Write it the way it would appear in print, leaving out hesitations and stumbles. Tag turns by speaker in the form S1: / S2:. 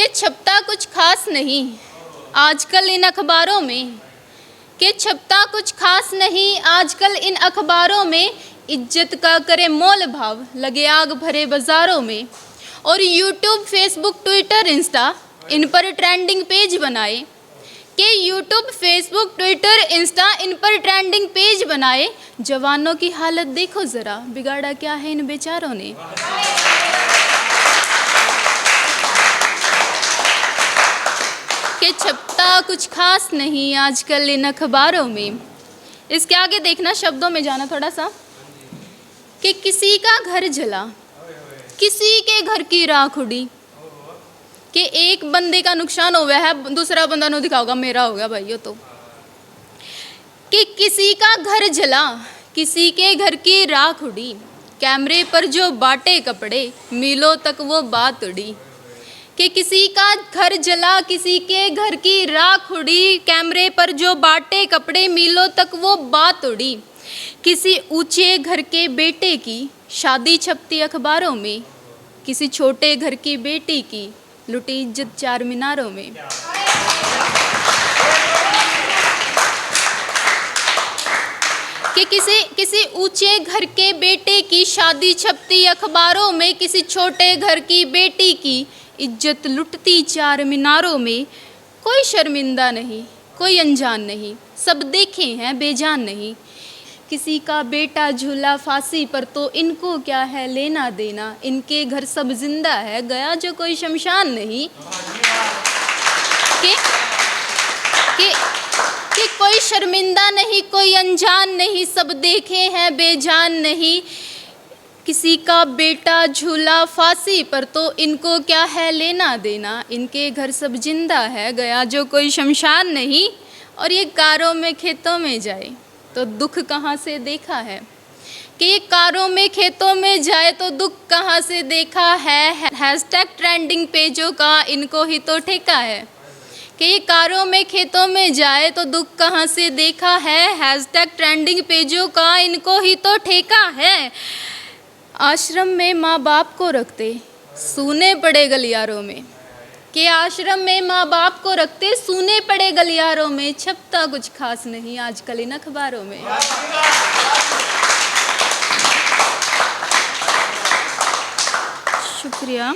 S1: कि छपता कुछ खास नहीं आजकल इन अखबारों में, कि छपता कुछ खास नहीं आजकल इन अखबारों में, इज्जत का करे मोल भाव लगे आग भरे बाजारों में। और यूट्यूब, फेसबुक, ट्विटर, इंस्टा इन पर ट्रेंडिंग पेज बनाए, कि यूट्यूब, फेसबुक, ट्विटर, इंस्टा इन पर ट्रेंडिंग पेज बनाए। जवानों की हालत देखो ज़रा, बिगाड़ा क्या है इन बेचारों ने। कि छपता कुछ खास नहीं आजकल इन अखबारों में। इसके आगे देखना, शब्दों में जाना थोड़ा सा, कि किसी का घर जला, किसी के घर की राख उड़ी, कि एक बंदे का नुकसान हो गया है, दूसरा बंदा नहीं दिखाओगा मेरा हो गया भाई ये तो। कि किसी का घर जला, किसी के घर की राख उड़ी, कैमरे पर जो बाटे कपड़े मीलों तक वो बात उड़ी। कि किसी का घर जला, किसी के घर की राख उड़ी, कैमरे पर जो बाटे कपड़े मीलों तक वो बात उड़ी। किसी ऊंचे घर के बेटे की शादी छपती अखबारों में, किसी छोटे घर की बेटी की लुटी इज्जत चार मीनारों में। कि किसी ऊंचे घर के बेटे की शादी छपती अखबारों में, किसी छोटे घर की बेटी की इज्जत लुटती चार मीनारों में। कोई शर्मिंदा नहीं, कोई अनजान नहीं, सब देखे हैं बेजान नहीं। किसी का बेटा झूला फांसी पर तो इनको क्या है लेना देना, इनके घर सब जिंदा है गया जो कोई शमशान नहीं। कि कोई शर्मिंदा नहीं, कोई अनजान नहीं, सब देखे हैं बेजान नहीं। किसी का बेटा झूला फांसी पर तो इनको क्या है लेना देना, इनके घर सब जिंदा है गया जो कोई शमशान नहीं। और ये कारों में खेतों में जाए तो दुख कहाँ से देखा है, कि ये कारों में खेतों में जाए तो दुख कहाँ से देखा है। हैशटैग ट्रेंडिंग पेजों का इनको ही तो ठेका है, कि ये कारों में खेतों में जाए तो दुख कहाँ से देखा है। हैशटैग ट्रेंडिंग पेजों का इनको ही तो ठेका है। आश्रम में माँ बाप को रखते सूने पड़े गलियारों में, कि आश्रम में माँ बाप को रखते सूने पड़े गलियारों में। छपता कुछ खास नहीं आजकल इन अखबारों में। शुक्रिया।